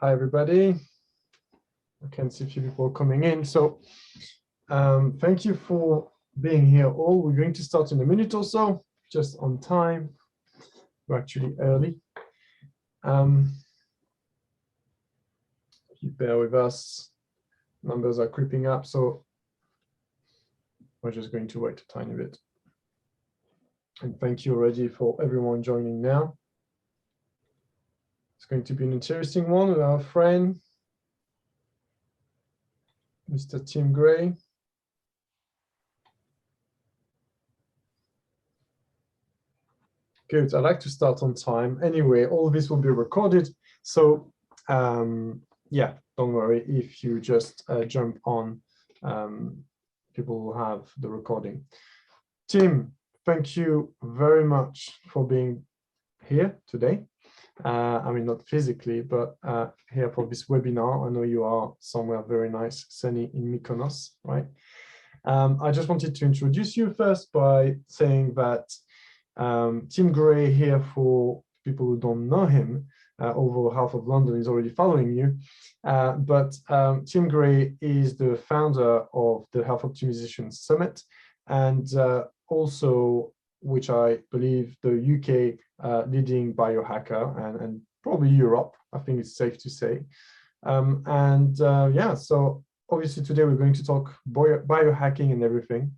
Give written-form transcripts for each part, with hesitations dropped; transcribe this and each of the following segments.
Hi, everybody. I can see a few people coming in. So thank you for being here all. We're going to start in a minute or so, just on time. We're actually early. Keep bear with us. Numbers are creeping up, so we're just going to wait a tiny bit. And thank you already for everyone joining now. It's going to be an interesting one with our friend, Mr. Tim Gray. Good. I like to start on time. Anyway, all of this will be recorded. So yeah, don't worry if you just jump on. People will have the recording. Tim, thank you very much for being here today. I mean, not physically, but here for this webinar. I know you are somewhere very nice, sunny in Mykonos, right? I just wanted to introduce you first by saying that Tim Gray here, for people who don't know him, although half of London is already following you, but Tim Gray is the founder of the Health Optimization Summit, and also, which I believe the UK leading biohacker, and probably Europe, I think it's safe to say. Yeah, so obviously today we're going to talk biohacking and everything.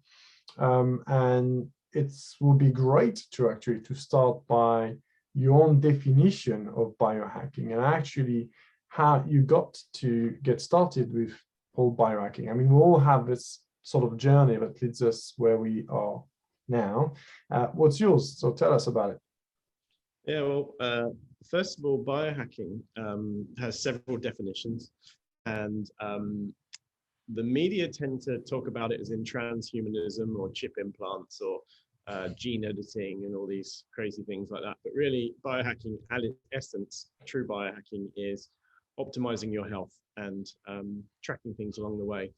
And it will be great to actually start by your own definition of biohacking and actually how you got to get started with whole biohacking. I mean, we all have this sort of journey that leads us where we are now. What's yours? So tell us about it. Yeah, well, first of all, biohacking has several definitions, and the media tend to talk about it as in transhumanism or chip implants or gene editing and all these crazy things like that. But really, biohacking, at its essence, true biohacking is optimizing your health and tracking things along the way.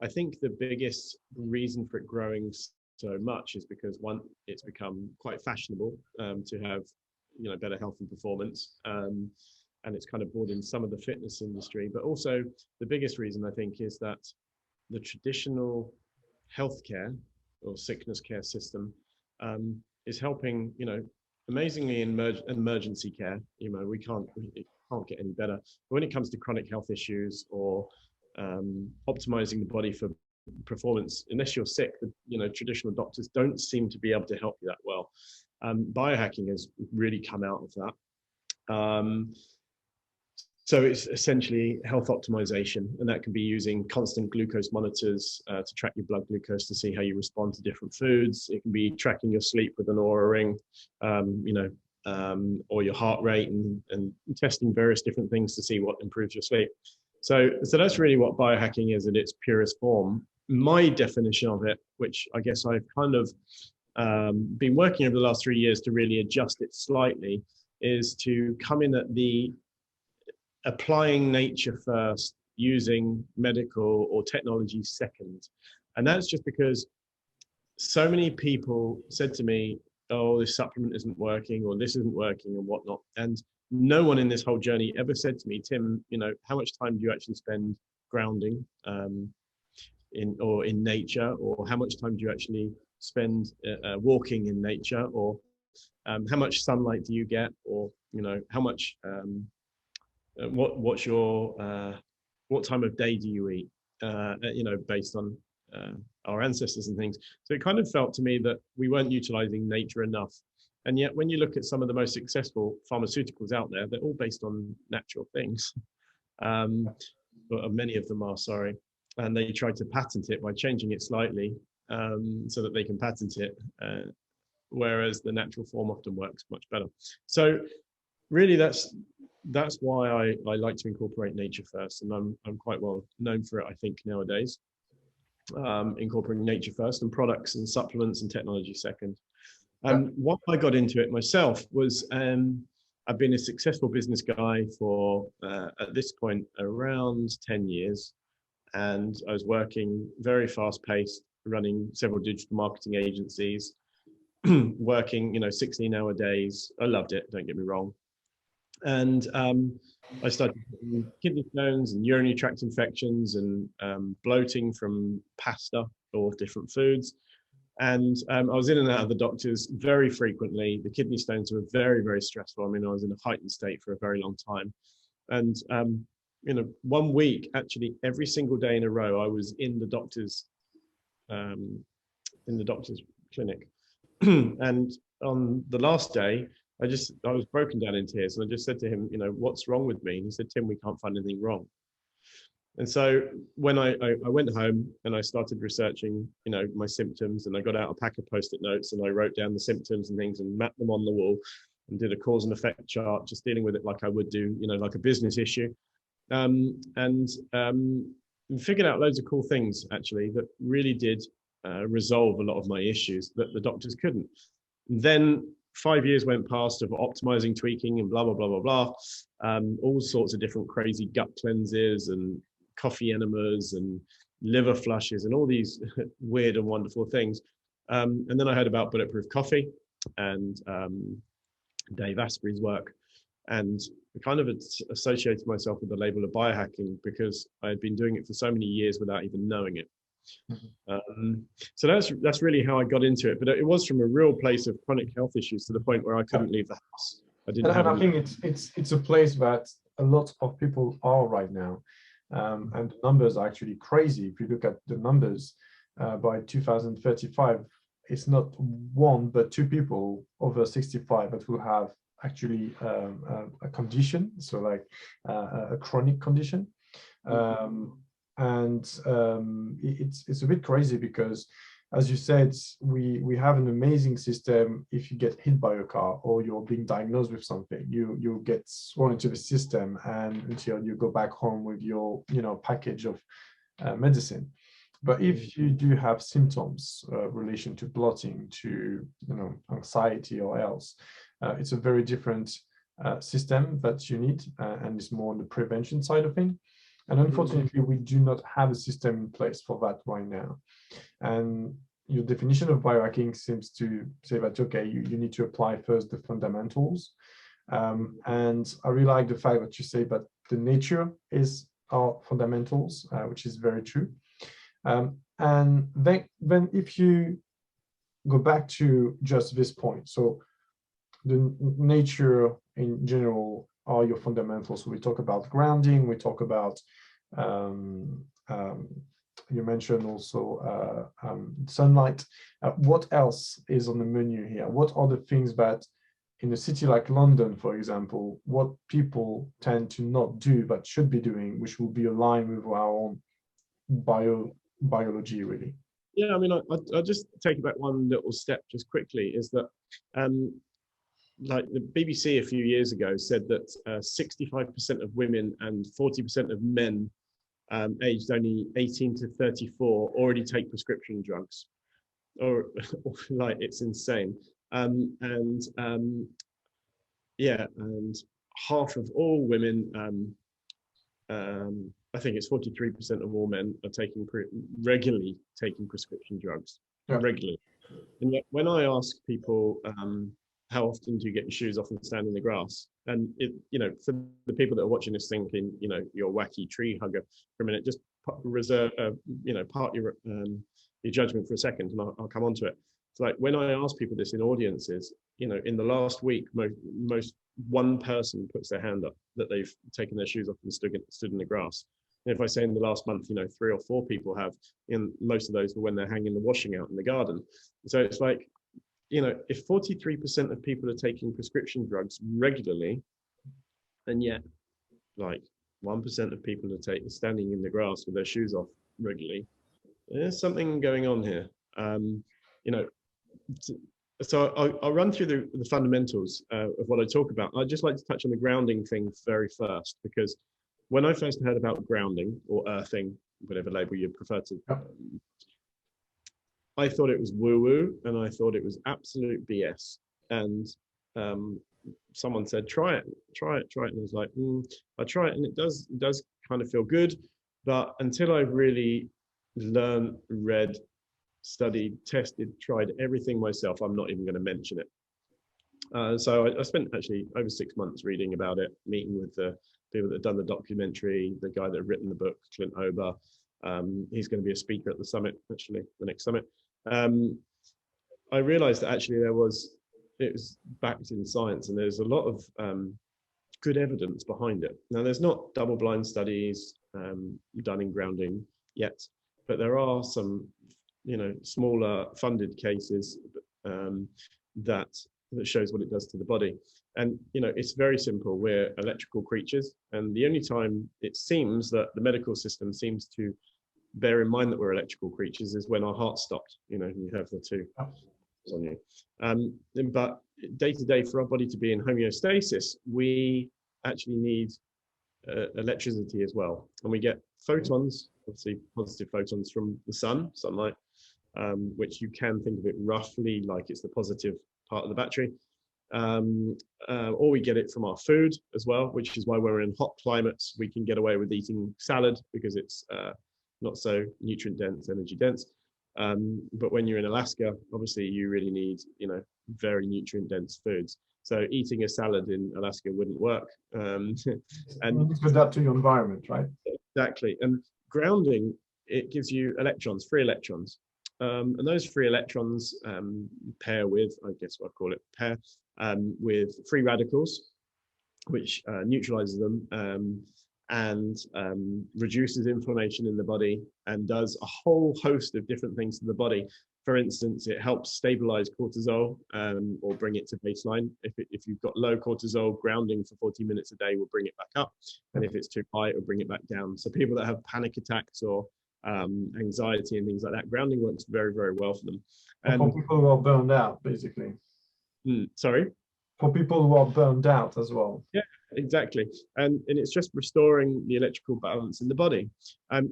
I think the biggest reason for it growing so much is because, one, it's become quite fashionable to have, better health and performance. And it's kind of brought in some of the fitness industry. But also the biggest reason, I think, is that the traditional healthcare or sickness care system is helping, amazingly in emergency care. We can't get any better. But when it comes to chronic health issues or optimizing the body for performance, unless you're sick, traditional doctors don't seem to be able to help you that well. Biohacking has really come out of that. So it's essentially health optimization, and that can be using constant glucose monitors to track your blood glucose to see how you respond to different foods. It can be tracking your sleep with an Oura ring, or your heart rate, and testing various different things to see what improves your sleep. So that's really what biohacking is in its purest form. My definition of it, which I guess I've kind of been working over the last 3 years to really adjust it slightly, is to come in at the applying nature first, using medical or technology second. And that's just because so many people said to me, oh, this supplement isn't working, or this isn't working, and whatnot. And no one in this whole journey ever said to me, Tim, how much time do you actually spend grounding in nature, or how much time do you actually spend walking in nature, or how much sunlight do you get, or how much what's your what time of day do you eat, based on our ancestors and things. So it kind of felt to me that we weren't utilizing nature enough. And yet when you look at some of the most successful pharmaceuticals out there, they're all based on natural things. But many of them are, sorry. And they try to patent it by changing it slightly so that they can patent it, whereas the natural form often works much better. So really that's why I like to incorporate nature first, and I'm quite well known for it, I think, nowadays. Incorporating nature first and products and supplements and technology second. Why I got into it myself was I've been a successful business guy for at this point around 10 years, and I was working very fast paced, running several digital marketing agencies, working 16-hour days. I loved it, don't get me wrong. And I started getting kidney stones and urinary tract infections and bloating from pasta or different foods. And I was in and out of the doctors very frequently. The kidney stones were very, very stressful. I mean, I was in a heightened state for a very long time. And, 1 week, actually, every single day in a row, I was in the doctor's clinic. And on the last day, I was broken down in tears, and I just said to him, what's wrong with me? And he said, Tim, we can't find anything wrong. And so when I went home and I started researching, my symptoms, and I got out a pack of Post-it notes and I wrote down the symptoms and things and mapped them on the wall and did a cause and effect chart, just dealing with it like I would do, like a business issue. And figured out loads of cool things actually that really did resolve a lot of my issues that the doctors couldn't. Then 5 years went past of optimizing, tweaking, and blah, blah, blah, blah, blah. All sorts of different crazy gut cleanses and coffee enemas and liver flushes and all these weird and wonderful things. And then I heard about Bulletproof Coffee and Dave Asprey's work, and kind of associated myself with the label of biohacking because I had been doing it for so many years without even knowing it. So that's really how I got into it. But it was from a real place of chronic health issues to the point where I couldn't leave the house. I think it's a place that a lot of people are right now. And the numbers are actually crazy. If you look at the numbers, by 2035, it's not one, but two people over 65 that will have actually a condition, so like a chronic condition. It's a bit crazy because, as you said, we have an amazing system. If you get hit by a car or you're being diagnosed with something, you get thrown into the system and until you go back home with your package of medicine. But if you do have symptoms relation to bloating, to anxiety or else, it's a very different system that you need, and it's more on the prevention side of things. And unfortunately, we do not have a system in place for that right now. And your definition of biohacking seems to say that, okay, you need to apply first the fundamentals. And I really like the fact that you say that the nature is our fundamentals, which is very true. And then if you go back to just this point, so the nature in general are your fundamentals. So we talk about grounding, we talk about, you mentioned also sunlight. What else is on the menu here? What are the things that in a city like London, for example, what people tend to not do but should be doing, which will be aligned with our own biology, really? Yeah, I mean, I'll just take it back one little step just quickly, is that like the BBC a few years ago said that 65% of women and 40% of men aged only 18 to 34 already take prescription drugs, or like, it's insane. And half of all women, I think it's 43% of all men are regularly taking prescription drugs, regularly. And yet when I ask people, how often do you get your shoes off and stand in the grass? And for the people that are watching this thinking, you're a wacky tree hugger for a minute, just park your judgment for a second, and I'll come on to it. It's like when I ask people this in audiences, in the last week, most one person puts their hand up that they've taken their shoes off and stood in the grass. And if I say in the last month, 3 or 4 people have, in most of those were when they're hanging the washing out in the garden. So it's like, if 43% of people are taking prescription drugs regularly, and yet like 1% of people are standing in the grass with their shoes off regularly, there's something going on here. So I'll run through the fundamentals of what I talk about. I'd just like to touch on the grounding thing very first, because when I first heard about grounding or earthing, whatever label you prefer to, I thought it was woo-woo, and I thought it was absolute BS. And someone said, try it. And I was like, I try it, and it does kind of feel good. But until I've really learned, read, studied, tested, tried everything myself, I'm not even going to mention it. So I spent actually over 6 months reading about it, meeting with the people that have done the documentary, the guy that have written the book, Clint Ober. He's going to be a speaker at the summit, actually, the next summit. I realized that actually it was backed in science, and there's a lot of good evidence behind it. Now, there's not double-blind studies done in grounding yet, but there are some, smaller funded cases that shows what it does to the body. And it's very simple. We're electrical creatures, and the only time it seems that the medical system seems to bear in mind that we're electrical creatures is when our heart stopped. You have the two on you. But day to day, for our body to be in homeostasis, we actually need electricity as well, and we get photons, obviously positive photons from the sunlight, which you can think of it roughly like it's the positive part of the battery, or we get it from our food as well, which is why when we're in hot climates we can get away with eating salad because it's not so nutrient dense, energy dense. But when you're in Alaska, obviously you really need very nutrient dense foods, so eating a salad in Alaska wouldn't work. And adapt to your environment, right? Exactly. And grounding, it gives you electrons, free electrons. And those free electrons pair with, I guess what I call it, pair with free radicals, which neutralizes them and reduces inflammation in the body and does a whole host of different things to the body. For instance, it helps stabilize cortisol or bring it to baseline. If you've got low cortisol, grounding for 40 minutes a day will bring it back up. And if it's too high, it will bring it back down. So people that have panic attacks or anxiety and things like that, grounding works very, very well for them. And for people who are burned out, basically. Sorry? For people who are burned out as well. Yeah, exactly. And it's just restoring the electrical balance in the body.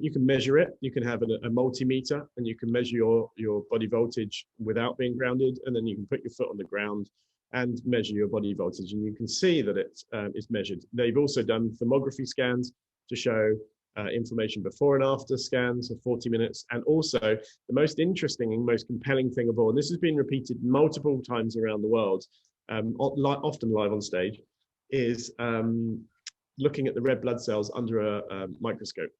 You can measure it. You can have a multimeter, and you can measure your body voltage without being grounded. And then you can put your foot on the ground and measure your body voltage. And you can see that it's measured. They've also done thermography scans to show inflammation before and after scans of 40 minutes. And also the most interesting and most compelling thing of all, and this has been repeated multiple times around the world, often live on stage, is looking at the red blood cells under a microscope.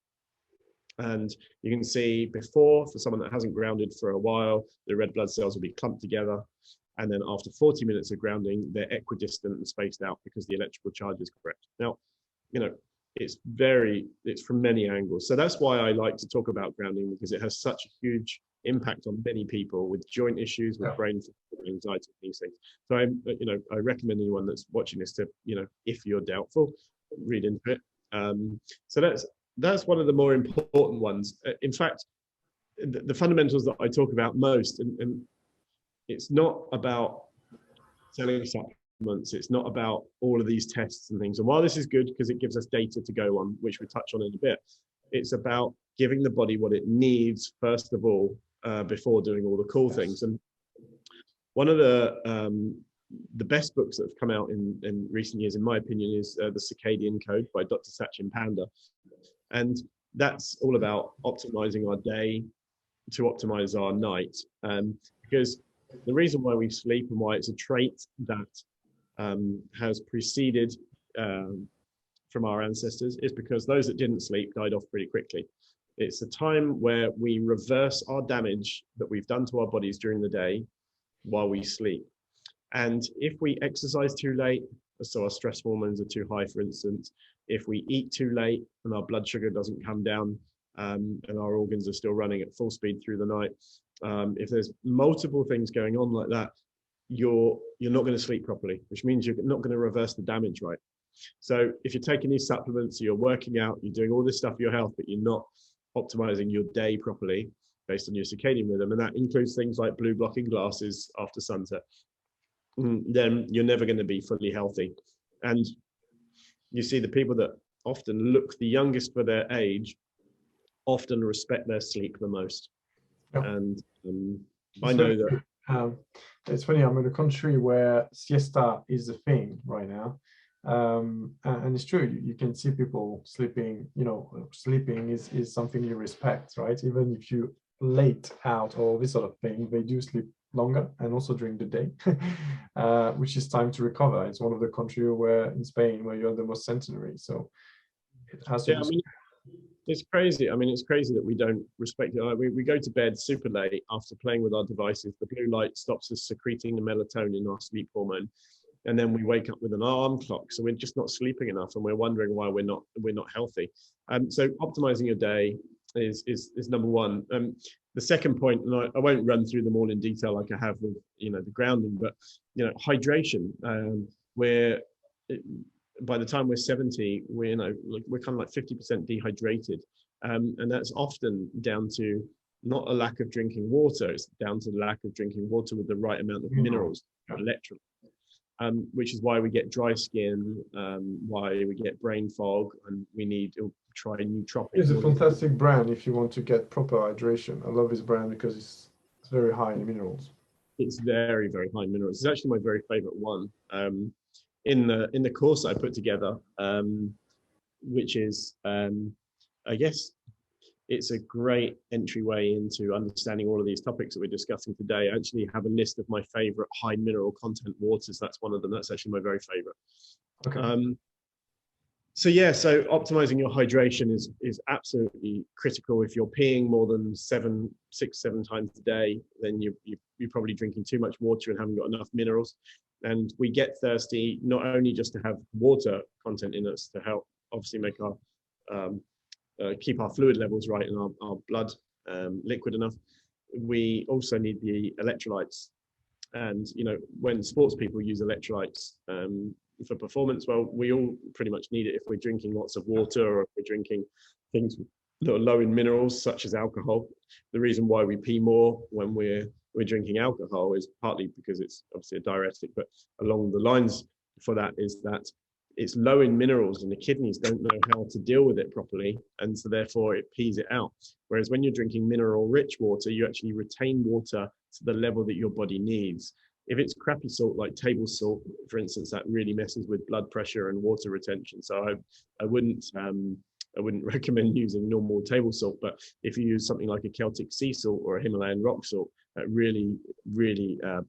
And you can see before, for someone that hasn't grounded for a while, the red blood cells will be clumped together. And then after 40 minutes of grounding, they're equidistant and spaced out because the electrical charge is correct. Now, it's from many angles. So that's why I like to talk about grounding, because it has such a huge impact on many people with joint issues, with brain anxiety, these things. So I recommend anyone that's watching this to, if you're doubtful, read into it. So that's one of the more important ones. In fact, the fundamentals that I talk about most, and it's not about selling supplements, it's not about all of these tests and things. And while this is good because it gives us data to go on, which we'll touch on in a bit, it's about giving the body what it needs first of all, before doing all the cool things. And one of the best books that have come out in recent years, in my opinion, is The Circadian Code by Dr. Sachin Panda. And that's all about optimizing our day to optimize our night. Because the reason why we sleep and why it's a trait that has preceded from our ancestors is because those that didn't sleep died off pretty quickly. It's a time where we reverse our damage that we've done to our bodies during the day while we sleep. And if we exercise too late, so our stress hormones are too high, for instance, if we eat too late and our blood sugar doesn't come down, and our organs are still running at full speed through the night, if there's multiple things going on like that, you're not going to sleep properly, which means you're not going to reverse the damage, right? So if you're taking these supplements, you're working out, you're doing all this stuff for your health, but you're not optimizing your day properly based on your circadian rhythm, and that includes things like blue blocking glasses after sunset, then you're never going to be fully healthy. And you see the people that often look the youngest for their age often respect their sleep the most. Yep. And I know that it's funny, I'm in a country where siesta is a thing right now, and it's true, you can see people sleeping. Sleeping is something you respect, right? Even if you late out or this sort of thing, they do sleep longer and also during the day, which is time to recover. It's one of the countries where in Spain where you're the most centenary. So it has to Yeah, be. I mean, it's crazy. I mean, it's crazy that we don't respect it. Like, we go to bed super late after playing with our devices. The blue light stops us secreting the melatonin, our sleep hormone, and then we wake up with an alarm clock. So we're just not sleeping enough, and we're wondering why we're not healthy. So optimizing your day is number one. The second point, and I won't run through them all in detail like I have with the grounding, but hydration. Where by the time we're 70, we're we're kind of like 50% dehydrated, and that's often down to not a lack of drinking water. It's down to the lack of drinking water with the right amount of minerals, electrolytes, which is why we get dry skin, why we get brain fog, and we need to try nootropics. It's a fantastic brand if you want to get proper hydration. I love this brand because it's very high in minerals. It's very, very high in minerals. It's actually my very favorite one. In the course I put together, which is, I guess, it's a great entryway into understanding all of these topics that we're discussing today. I actually have a list of my favorite high mineral content waters. That's one of them. That's actually my very favorite. Okay. So optimizing your hydration is absolutely critical. If you're peeing more than 6, 7 times a day, then you're probably drinking too much water and haven't got enough minerals. And we get thirsty not only just to have water content in us to help obviously make our keep our fluid levels right and our blood liquid enough. We also need the electrolytes. And when sports people use electrolytes for performance, well, we all pretty much need it if we're drinking lots of water or if we're drinking things that are low in minerals such as alcohol. The reason why we pee more when we're drinking alcohol is partly because it's obviously a diuretic, but along the lines for that is that it's low in minerals and the kidneys don't know how to deal with it properly, and so therefore it pees it out. Whereas when you're drinking mineral rich water, you actually retain water to the level that your body needs. If it's crappy salt like table salt, for instance, that really messes with blood pressure and water retention. So I wouldn't recommend using normal table salt, but if you use something like a Celtic sea salt or a Himalayan rock salt, that really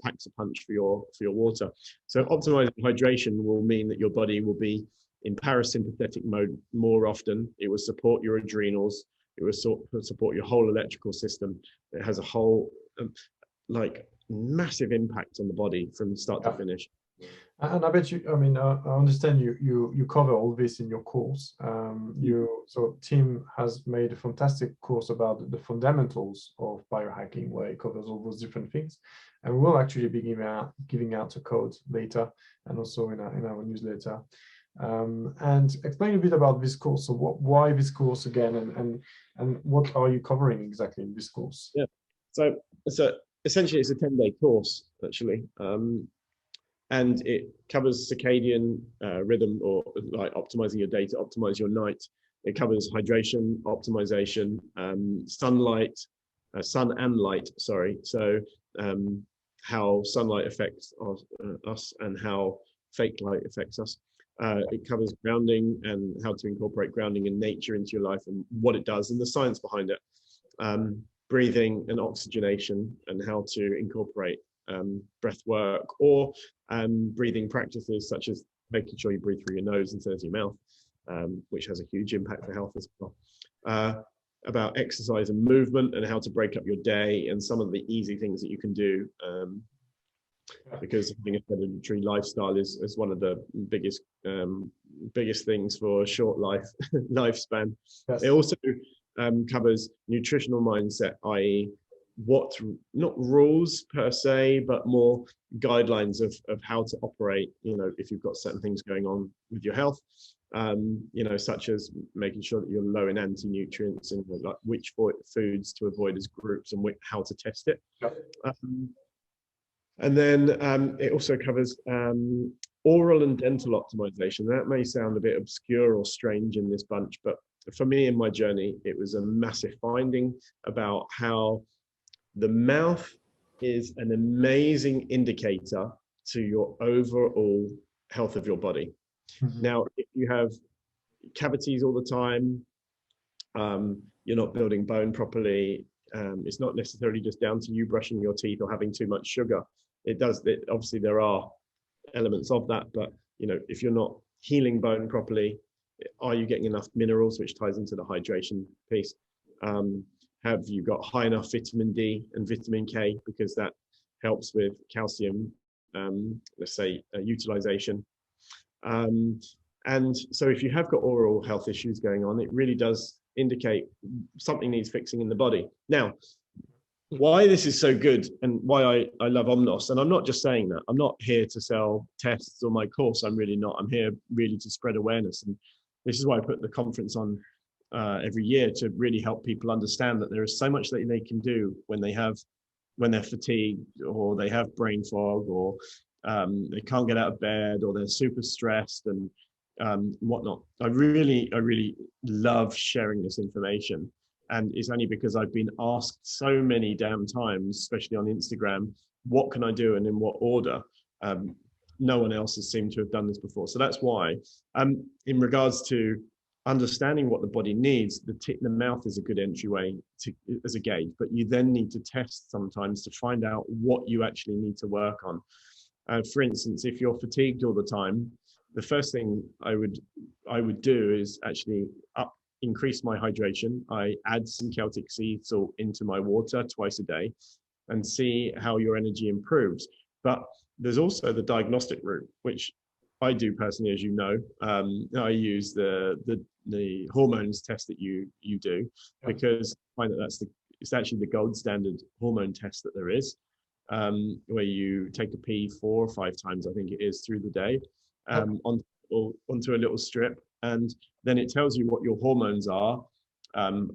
packs a punch for your water. So optimizing hydration will mean that your body will be in parasympathetic mode more often. It will support your adrenals. It will support your whole electrical system. It has a whole massive impact on the body from start to finish. And I bet you, I mean, I understand you cover all this in your course. So Tim has made a fantastic course about the fundamentals of biohacking, where it covers all those different things. And we'll actually be giving out a code later and also in our newsletter. And explain a bit about this course. So why this course again, and what are you covering exactly in this course? Yeah, so essentially it's a 10-day course actually. And it covers circadian rhythm, or like optimizing your day to optimize your night. It covers hydration, optimization, sunlight, sun and light, sorry. So how sunlight affects us and how fake light affects us. It covers grounding and how to incorporate grounding in nature into your life and what it does and the science behind it. Breathing and oxygenation and how to incorporate breath work or breathing practices such as making sure you breathe through your nose instead of your mouth, which has a huge impact for health as well. About exercise and movement and how to break up your day and some of the easy things that you can do, because having a sedentary lifestyle is one of the biggest things for a short lifespan. Yes. It also covers nutritional mindset, i.e. what, not rules per se, but more guidelines of how to operate, if you've got certain things going on with your health, such as making sure that you're low in anti-nutrients and like which foods to avoid as groups and how to test it. And then it also covers oral and dental optimization. That may sound a bit obscure or strange in this bunch, but for me in my journey, it was a massive finding about how the mouth is an amazing indicator to your overall health of your body. Mm-hmm. Now, if you have cavities all the time, you're not building bone properly, It's not necessarily just down to you brushing your teeth or having too much sugar. Obviously there are elements of that, but if you're not healing bone properly, are you getting enough minerals, which ties into the hydration piece? Have you got high enough vitamin D and vitamin K, because that helps with calcium, let's say, utilization. And so if you have got oral health issues going on, it really does indicate something needs fixing in the body. Now, why this is so good and why I love Omnos, and I'm not just saying that, I'm not here to sell tests or my course, I'm really not. I'm here really to spread awareness. And this is why I put the conference on every year, to really help people understand that there is so much that they can do when they're fatigued, or they have brain fog, or they can't get out of bed, or they're super stressed and whatnot. I really love sharing this information. And it's only because I've been asked so many damn times, especially on Instagram, what can I do and in what order? No one else has seemed to have done this before. So that's why, in regards to understanding what the body needs, the mouth is a good entryway as a gauge, but you then need to test sometimes to find out what you actually need to work on. For instance, if you're fatigued all the time, the first thing I would do is actually increase my hydration. I add some Celtic sea salt into my water twice a day and see how your energy improves. But there's also the diagnostic route, which I do personally, as you know. I use the hormones test that you do, because I find that it's actually the gold standard hormone test that there is, where you take a pee 4 or 5 times, I think it is, through the day, onto a little strip, and then it tells you what your hormones are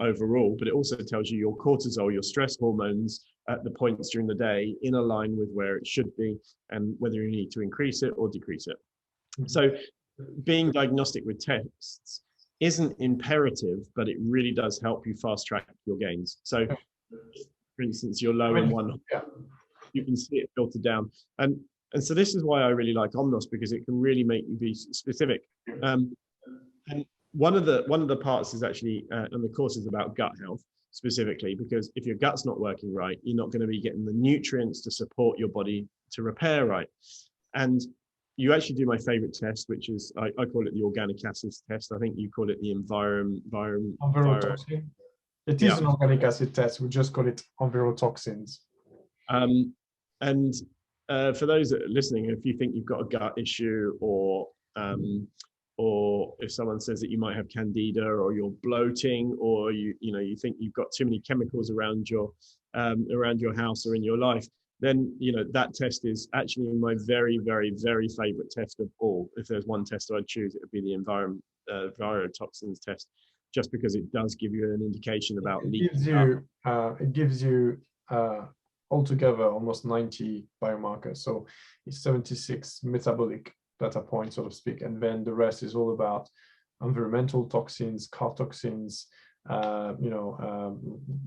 overall, but it also tells you your cortisol, your stress hormones at the points during the day, in a line with where it should be, and whether you need to increase it or decrease it. So being diagnostic with tests isn't imperative, but it really does help you fast track your gains. So for instance, you're low in one, you can see it filtered down. And so this is why I really like Omnos, because it can really make you be specific. And one of the parts is actually, and the course is about gut health specifically, because if your gut's not working right, you're not going to be getting the nutrients to support your body to repair right. And you actually do my favorite test, which is, I call it the organic acids test. I think you call it the envirotoxin. It is an organic acid test. We just call it envirotoxins. And for those that are listening, if you think you've got a gut issue, or if someone says that you might have candida, or you're bloating, or you think you've got too many chemicals around your house or in your life, then that test is actually my very, very, very favorite test of all. If there's one test I'd choose, it would be the envirotoxins test, just because it does give you an indication about it gives you altogether almost 90 biomarkers. So it's 76 metabolic data points, so to speak, and then the rest is all about environmental toxins, car toxins,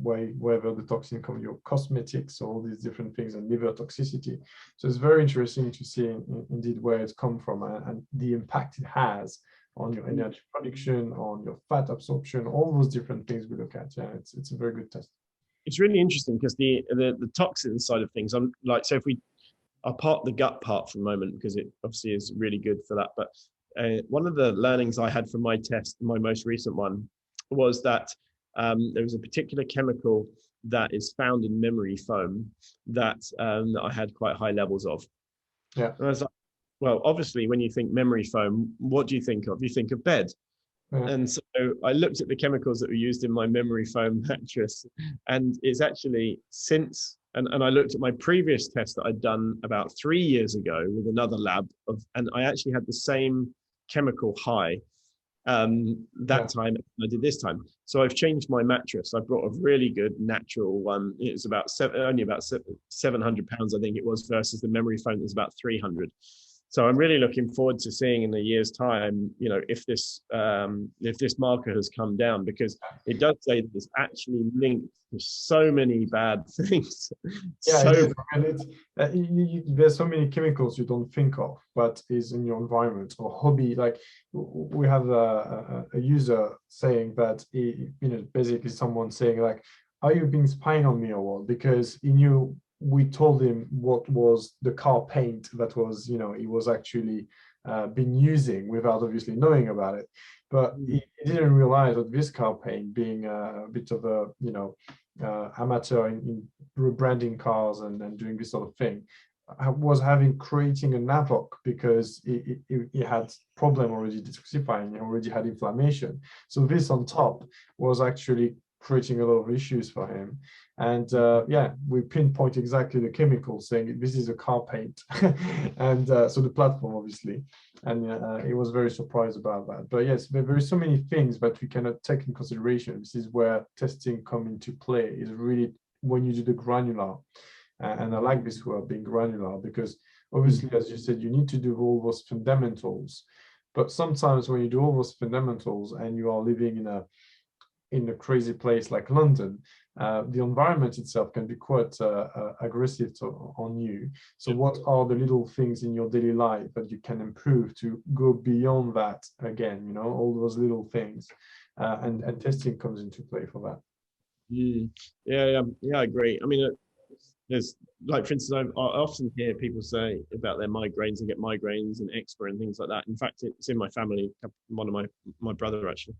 wherever the toxin comes, your cosmetics, all these different things, and liver toxicity. So it's very interesting to see indeed where it's come from, and the impact it has on your energy production, on your fat absorption, all those different things we look at. Yeah, it's a very good test. It's really interesting because the toxin side of things, I'm like, so if we apart the gut part for a moment, because it obviously is really good for that, but one of the learnings I had from my test, my most recent one, was that there was a particular chemical that is found in memory foam that I had quite high levels of. Yeah. And I was like, well, obviously, when you think memory foam, what do you think of? You think of bed. Yeah. And so I looked at the chemicals that were used in my memory foam mattress, and it's actually since, and I looked at my previous test that I'd done about 3 years ago with another lab, and I actually had the same chemical high time I did this time. So I've changed my mattress. I brought a really good natural one. It's about only about 700 pounds, I think it was, versus the memory foam that's about 300. So I'm really looking forward to seeing in a year's time, if this marker has come down, because it does say that it's actually linked to so many bad things. Yeah, there's so many chemicals you don't think of, but is in your environment or hobby. Like we have a user saying that, basically someone saying like, are you being spying on me or what? Because he knew we told him what was the car paint that was, he was actually been using without obviously knowing about it. But Mm. he didn't realize that this car paint, being a bit of a, amateur in rebranding cars and doing this sort of thing, was creating an havoc because he had problem already detoxifying, he already had inflammation. So this on top was actually creating a lot of issues for him. And yeah, we pinpoint exactly the chemical, saying this is a car paint, and so the platform obviously, and he was very surprised about that. But yes, there are so many things that we cannot take in consideration. This is where testing come into play. Is really when you do the granular, and I like this word, being granular, because obviously, as you said, you need to do all those fundamentals. But sometimes when you do all those fundamentals and you are living in a crazy place like London, the environment itself can be quite aggressive on you. So what are the little things in your daily life that you can improve to go beyond that again, all those little things, and testing comes into play for that. Mm. Yeah, I agree. I mean, there's like, for instance, I often hear people say about their migraines and get migraines and eczema and things like that. In fact, it's in my family, one of my brother actually.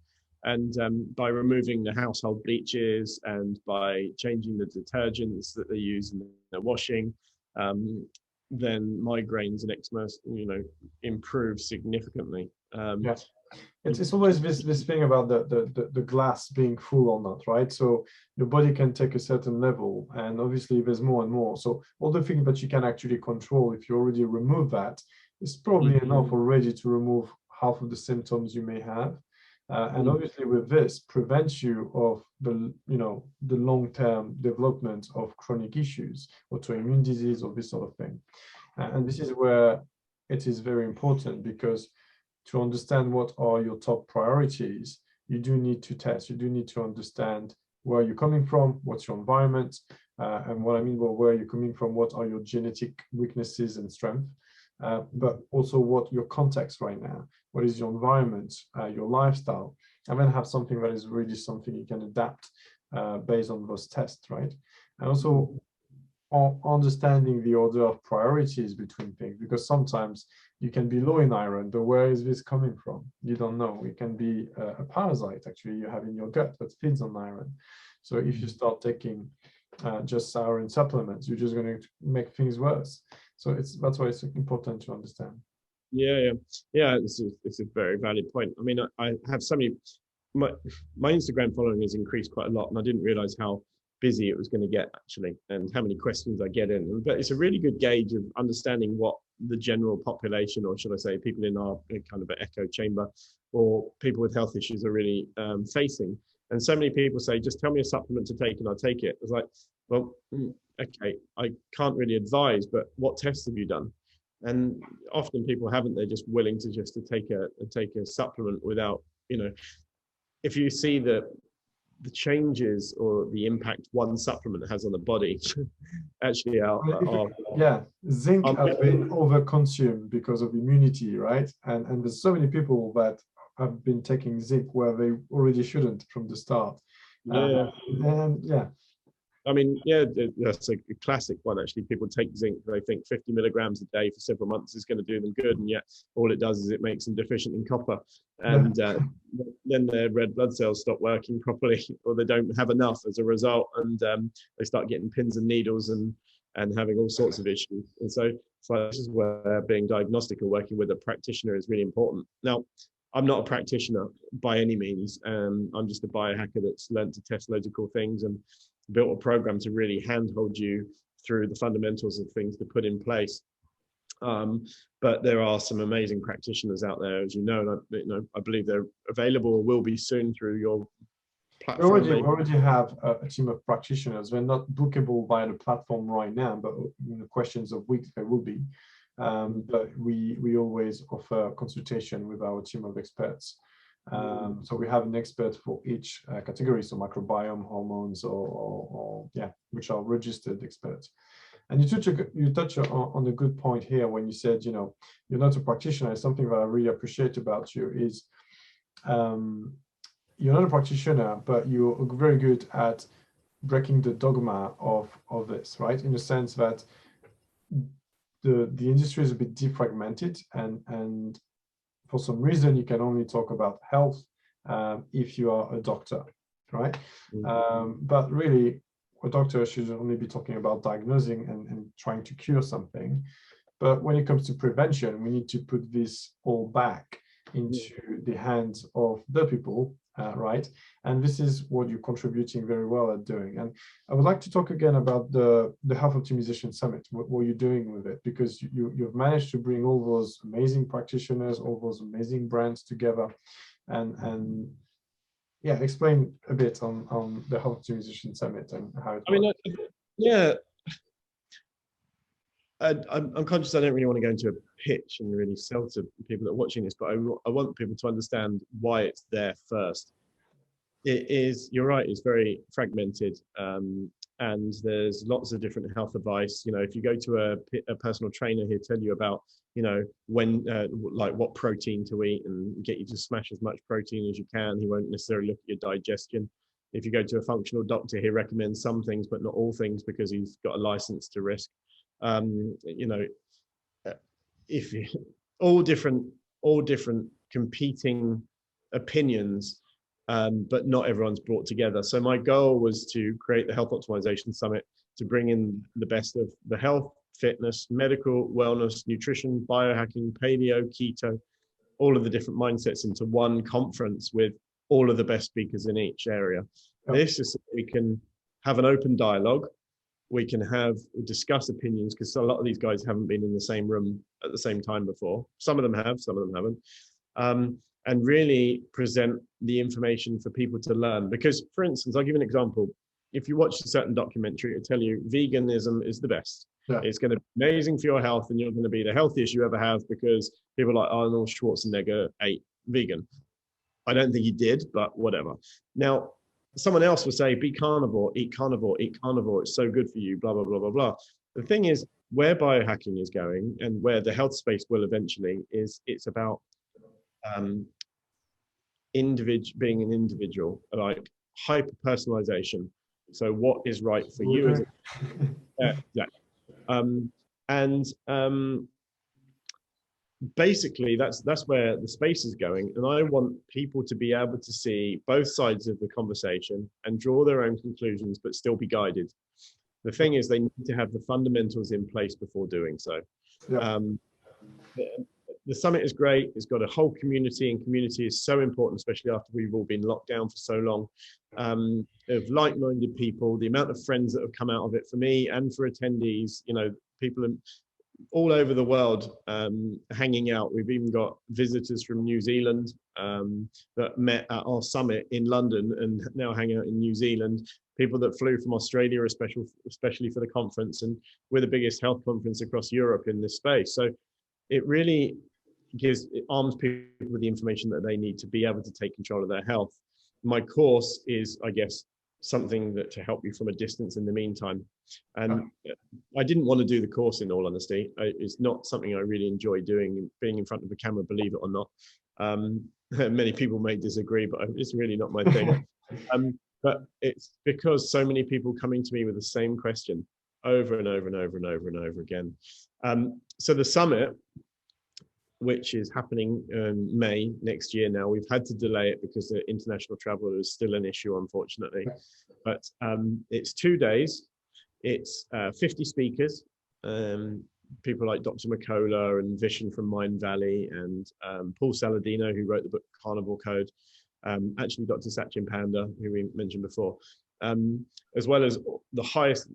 And by removing the household bleaches and by changing the detergents that they use in their washing, then migraines and eczema, improve significantly. Yeah. It's always this thing about the glass being full or not, right? So your body can take a certain level, and obviously there's more and more. So all the things that you can actually control, if you already remove that, is probably enough already to remove half of the symptoms you may have. And obviously with this prevents you of the long-term development of chronic issues, autoimmune disease, or this sort of thing. And this is where it is very important, because to understand what are your top priorities, you do need to test. You do need to understand where you're coming from, what's your environment, and what I mean by where you're coming from, what are your genetic weaknesses and strength, but also what your context right now, what is your environment, your lifestyle, and then have something that is really something you can adapt based on those tests, right? And also understanding the order of priorities between things, because sometimes you can be low in iron, but where is this coming from? You don't know. It can be a parasite actually you have in your gut that feeds on iron. So if you start taking just iron supplements, you're just going to make things worse. So that's why it's important to understand. Yeah. It's a very valid point. I mean, I have so many. My Instagram following has increased quite a lot, and I didn't realize how busy it was going to get actually, and how many questions I get in. But it's a really good gauge of understanding what the general population, or should I say people in our kind of an echo chamber, or people with health issues, are really facing. And so many people say, just tell me a supplement to take and I'll take it. It's like, well, okay, I can't really advise, but what tests have you done? And often people haven't. They're just willing to take a supplement without, if you see the changes or the impact one supplement has on the body, actually yeah, zinc has been overconsumed because of immunity, right? And there's so many people that have been taking zinc where they already shouldn't from the start. And yeah. I mean, yeah, that's a classic one actually. People take zinc, they think 50 milligrams a day for several months is going to do them good, and yet all it does is it makes them deficient in copper, and then their red blood cells stop working properly, or they don't have enough as a result, and they start getting pins and needles and having all sorts of issues. And so this is where being diagnostic or working with a practitioner is really important. Now, I'm not a practitioner by any means. I'm just a biohacker that's learned to test loads of cool things and built a program to really handhold you through the fundamentals of things to put in place. But there are some amazing practitioners out there, as you know, and I believe they're available or will be soon through your platform. We already have a team of practitioners. They're not bookable via the platform right now, but in the questions of weeks they will be. But we always offer consultation with our team of experts. So we have an expert for each category, so microbiome, hormones, or which are registered experts. And you touch on a good point here when you said, you're not a practitioner. Something that I really appreciate about you is you're not a practitioner, but you're very good at breaking the dogma of this, right? In the sense that the industry is a bit defragmented, and for some reason you can only talk about health if you are a doctor, right? But really, a doctor should only be talking about diagnosing and trying to cure something. But when it comes to prevention, we need to put this all back into the hands of the people, right? And this is what you're contributing very well at doing. And I would like to talk again about the Health Optimization Summit, what you're doing with it, because you've managed to bring all those amazing practitioners, all those amazing brands together. And yeah, explain a bit on the Health Optimization Summit and how it works. Yeah, I'm conscious I don't really want to go into a pitch and really sell to people that are watching this, but I want people to understand why it's there first. It is, you're right, it's very fragmented, and there's lots of different health advice. You know, if you go to a personal trainer, he'll tell you about, you know, when, like what protein to eat and get you to smash as much protein as you can. He won't necessarily look at your digestion. If you go to a functional doctor, he recommends some things, but not all things, because he's got a license to risk. You know, if you, all different competing opinions, but not everyone's brought together. So my goal was to create the Health Optimization Summit to bring in the best of the health, fitness, medical, wellness, nutrition, biohacking, paleo, keto, all of the different mindsets into one conference with all of the best speakers in each area. Yep. This is so we can have an open dialogue. We can discuss opinions, because a lot of these guys haven't been in the same room at the same time before. Some of them have, some of them haven't. And really present the information for people to learn. Because, for instance, I'll give you an example. If you watch a certain documentary, it'll tell you veganism is the best. Yeah. It's going to be amazing for your health, and you're going to be the healthiest you ever have because people like Arnold Schwarzenegger ate vegan. I don't think he did, but whatever. Now, someone else will say, be carnivore, eat carnivore, eat carnivore. It's so good for you, blah, blah, blah, blah, blah. The thing is, where biohacking is going and where the health space will eventually is, it's about being an individual, like hyper personalization. So what is right for you is basically that's where the space is going, and I want people to be able to see both sides of the conversation and draw their own conclusions, but still be guided. The thing is, they need to have the fundamentals in place before doing so. Yeah. The summit is great. It's got a whole community, and community is so important, especially after we've all been locked down for so long, of like-minded people. The amount of friends that have come out of it for me and for attendees, you know, people all over the world hanging out. We've even got visitors from New Zealand that met at our summit in London and now hang out in New Zealand. People that flew from Australia, especially for the conference, and we're the biggest health conference across Europe in this space. So it really arms people with the information that they need to be able to take control of their health. My course is, I guess, something that to help you from a distance in the meantime. And I didn't want to do the course, in all honesty. It's not something I really enjoy doing, being in front of the camera, believe it or not. Many people may disagree, but it's really not my thing. But it's because so many people coming to me with the same question over and over and over and over and over again. So the summit, which is happening in May next year now. We've had to delay it because the international travel is still an issue, unfortunately. But it's 2 days. It's 50 speakers, people like Dr. McCullough and Vishen from Mind Valley, and Paul Saladino, who wrote the book Carnivore Code, actually Dr. Satchin Panda, who we mentioned before, as well as the highest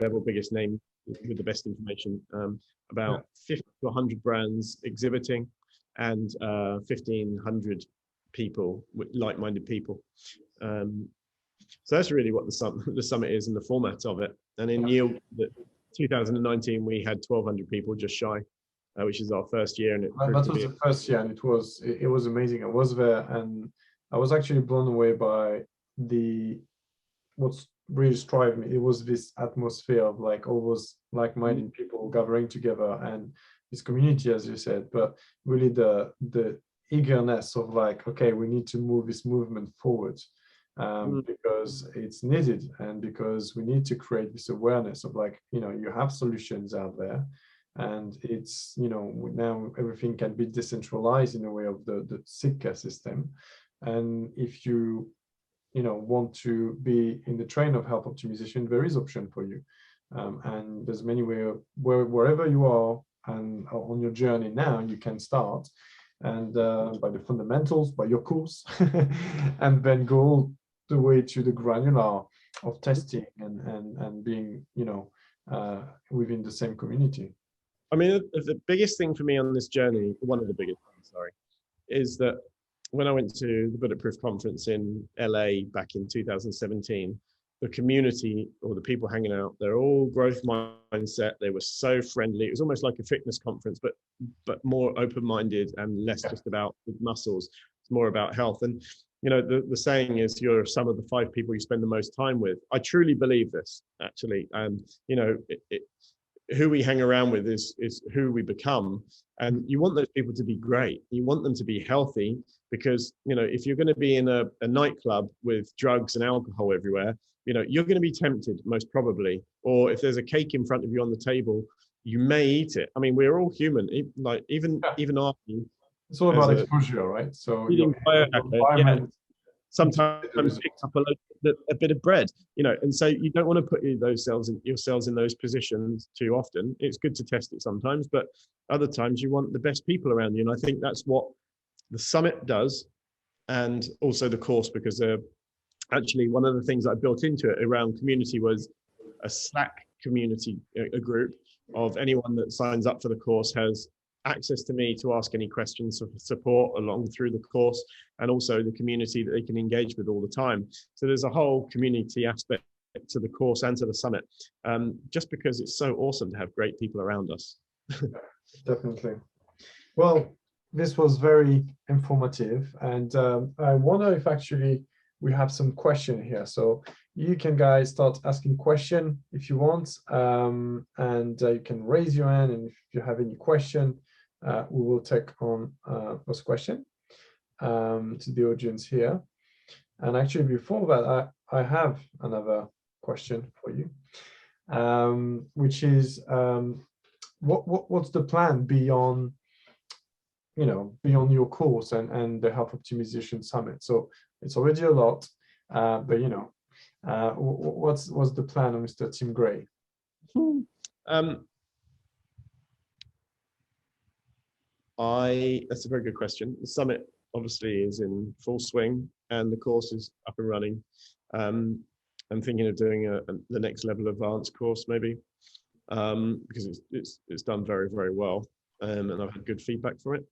level, biggest name with the best information, about 50 to 100 brands exhibiting, and 1,500 people, like-minded people. So that's really what the summit is and the format of it. And in 2019, we had 1,200 people, just shy, which is our first year. And that was the first year, and it was amazing. I was there, and I was actually blown away by what's really struck me. It was this atmosphere of like all those like-minded people gathering together, and this community, as you said, but really the eagerness of like, okay, we need to move this movement forward. because it's needed, and because we need to create this awareness of, like, you have solutions out there, and it's, now everything can be decentralized in a way of the sick care system. And if you want to be in the train of health optimization, there is option for you. And there's many ways wherever you are and on your journey now, you can start, and by the fundamentals, by your course, and then go all the way to the granular of testing and being, within the same community. I mean, the biggest thing for me on this journey, one of the biggest things, sorry, is that when I went to the Bulletproof conference in LA back in 2017, the community, or the people hanging out, they're all growth mindset. They were so friendly. It was almost like a fitness conference, but more open-minded and less just about muscles. It's more about health. And the saying is, you're some of the 5 people you spend the most time with. I truly believe this, actually. Who we hang around with is who we become. And you want those people to be great. You want them to be healthy, because, if you're going to be in a nightclub with drugs and alcohol everywhere, you're going to be tempted, most probably. Or if there's a cake in front of you on the table, you may eat it. I mean, we're all human. Even after. It's all about exposure, right? So eating biohacker, sometimes is picks up a bit of bread, and so you don't want to put yourselves in those positions too often. It's good to test it sometimes, but other times you want the best people around you. And I think that's what the summit does, and also the course, because actually one of the things I built into it around community was a Slack community, a group of anyone that signs up for the course has access to me to ask any questions for support along through the course, and also the community that they can engage with all the time. So there's a whole community aspect to the course and to the summit, just because it's so awesome to have great people around us. Definitely. Well, this was very informative, and I wonder if actually we have some question here. So you can, guys, start asking question if you want, and you can raise your hand, and if you have any question, we will take on those question to the audience here. And actually, before that, I have another question for you, which is, what's the plan beyond your course and the health optimization summit? So it's already a lot, but what's the plan of Mr. Tim Gray? That's a very good question. The summit obviously is in full swing, and the course is up and running. I'm thinking of doing the next level advanced course, maybe, because it's done very, very well, and I've had good feedback from it.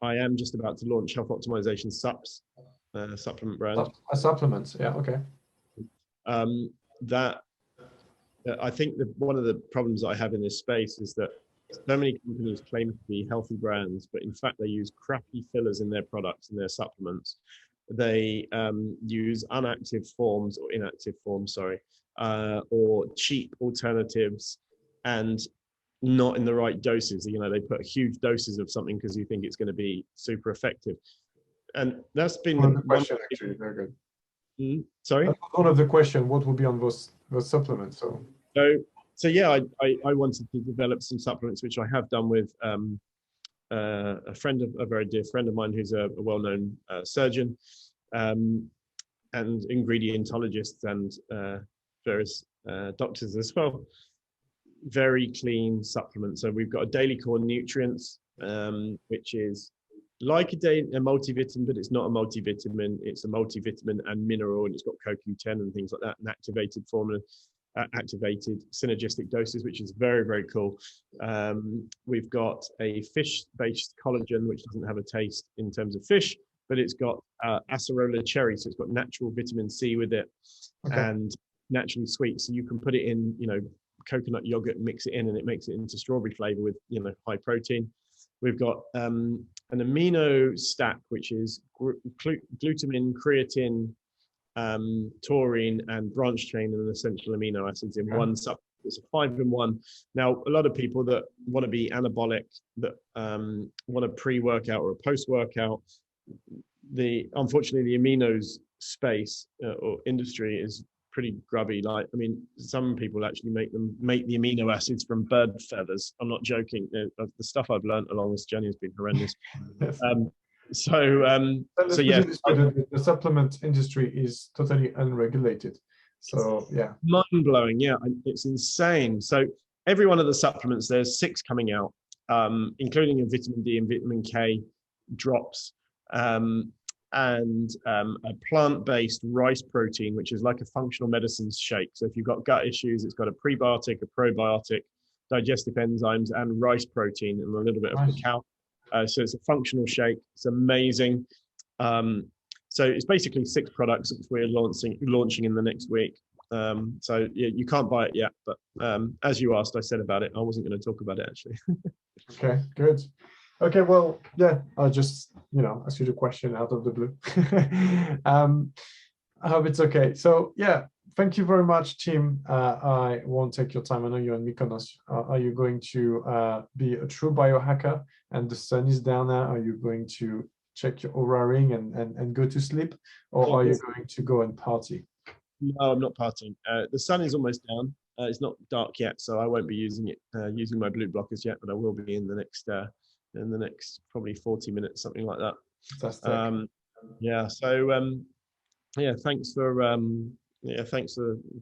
I am just about to launch Health Optimization supplement brand. Supplements, yeah, okay. That I think one of the problems I have in this space is that so many companies claim to be healthy brands, but in fact they use crappy fillers in their products and their supplements. They use inactive forms, or cheap alternatives, and not in the right doses. They put huge doses of something because you think it's going to be super effective, and that's been one of the question. Actually, very good. Sorry, that's one of the question. What will be on those supplements? So yeah, I wanted to develop some supplements, which I have done with a very dear friend of mine who's a well-known surgeon, and ingredientologist, and various doctors as well. Very clean supplement. So we've got a daily core nutrients, which is like a multivitamin, but it's not a multivitamin. It's a multivitamin and mineral, and it's got CoQ10 and things like that, and activated formula, activated synergistic doses, which is very, very cool. We've got a fish-based collagen, which doesn't have a taste in terms of fish, but it's got acerola cherry, so it's got natural vitamin C with it, and naturally sweet. So you can put it in, coconut yogurt, mix it in, and it makes it into strawberry flavor with, high protein. We've got an amino stack, which is glutamine, creatine, taurine, and branched chain and essential amino acids in one supplement. It's a 5-in-1. Now, a lot of people that want to be anabolic, that want a pre-workout or a post-workout, unfortunately the aminos space or industry is pretty grubby. Like, I mean, some people actually make the amino acids from bird feathers. I'm not joking. The stuff I've learned along this journey has been horrendous. Yes. So yeah, the supplement industry is totally unregulated. So yeah, mind blowing. Yeah, it's insane. So every one of the supplements, there's 6 coming out, including a vitamin D and vitamin K drops. And a plant-based rice protein, which is like a functional medicines shake. So if you've got gut issues, it's got a prebiotic, a probiotic, digestive enzymes, and rice protein, and a little bit of cacao. So it's a functional shake. It's amazing. So it's basically 6 products which we're launching in the next week. So yeah, you can't buy it yet, but as you asked, I said about it. I wasn't going to talk about it actually. Okay, good. Okay, well, yeah, I'll just, ask you the question out of the blue. I hope it's okay. So yeah, thank you very much, Tim. I won't take your time. I know you're in Mykonos. Are you going to be a true biohacker and the sun is down now? Are you going to check your Oura ring and go to sleep? Or are you going to go and party? No, I'm not partying. The sun is almost down. It's not dark yet, so I won't be using my blue blockers yet, but I will be in the next probably 40 minutes, something like that. Fantastic. Yeah. So yeah, thanks for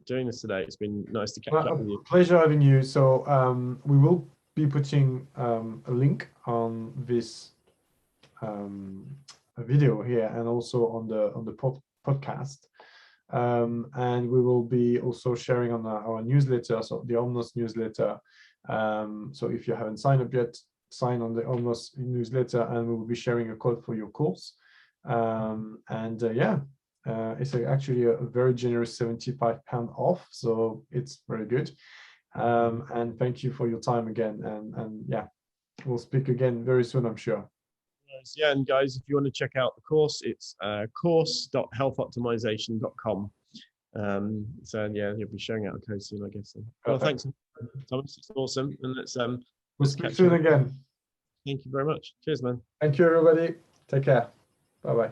doing this today. It's been nice to catch up with you. Pleasure having you. So we will be putting a link on this video here and also on the podcast. And we will be also sharing on our newsletter, so the Omnos newsletter. So if you haven't signed up yet, sign on the Omnos newsletter, and we will be sharing a code for your course. It's actually a very generous £75 off, so it's very good. And thank you for your time again. And yeah, we'll speak again very soon, I'm sure. Yeah, and guys, if you want to check out the course, it's course.healthoptimization.com. So yeah, you'll be showing out a code soon, I guess. Well, thanks, Thomas. It's awesome, and we'll speak soon again. Thank you very much. Cheers, man. Thank you, everybody. Take care. Bye bye.